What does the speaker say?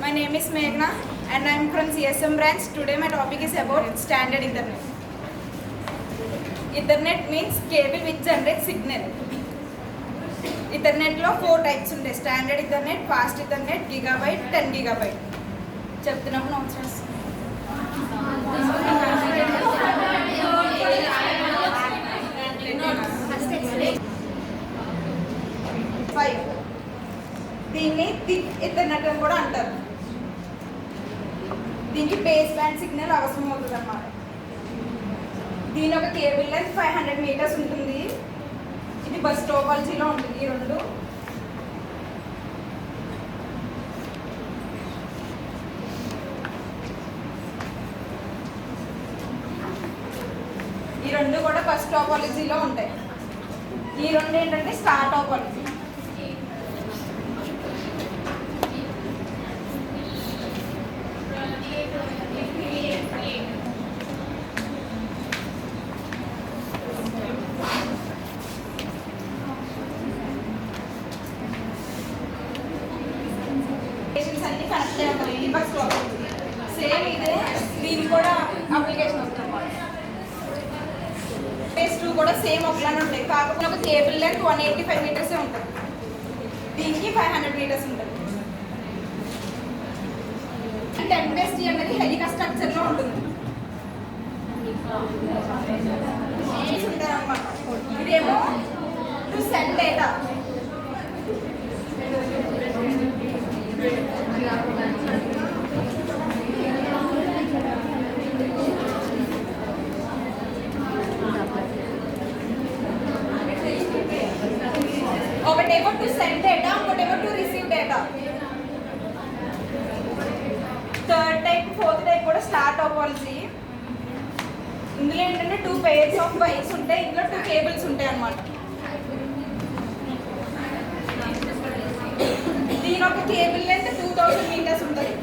My name is Meghna and I am from CSM branch. Today my topic is about standard Ethernet. Ethernet means cable which generates signal. Ethernet lo 4 types unde: standard Ethernet, fast Ethernet, gigabyte, 10 gigabyte. చెప్తున్నాము notes రాసి. దీన్ని thick Ethernet అని కూడా అంటారు. దీనికి base band signal అవసరం అవుతుంది అన్నమాట. దీని ఒక కేబుల్ లెంత్ 500 మీటర్స్ ఉంటుంది. ఇది బస్ టోపాలజీలో ఉంటుంది. ఈ రెండు కూడా బస్ టోపాలజీలో ఉంటాయి. ఈ రెండు ఏంటంటే స్టార్ టోపాలజీ. అన్ని కనెక్ట్ చేయాలి. ఈ బస్ టోపాలజీ సేమ్ ఇదే. దీనికి కూడా అప్లికేషన్ వస్తుంది. ఫేస్ 2 కూడా సేమ్ ఒకలానే ఉంటాయి. కాకపోతే ఒక కేబుల్ లెంత్ 185 మీటర్సే ఉంటుంది. దీనికి 500 మీటర్స్ ఉంటుంది. 10/T అనేది హెలికా స్ట్రక్చర్లో ఉంటుంది. ఇదేమో టు సెండ్ డేటా. ఒకటేమో టు సెండ్ డేటా, ఇంకోటేమో to receive data. Third type, fourth type కూడా స్టార్ టోపాలజీ. ఇందులో ఏంటంటే 2 pairs ఆఫ్ వైర్స్ ఉంటాయి. ఇందులో 2 కేబుల్స్ ఉంటాయి అన్నమాట. దీని ఒక కేబుల్ లెంత్ 2000 మీటర్స్ ఉంటుంది.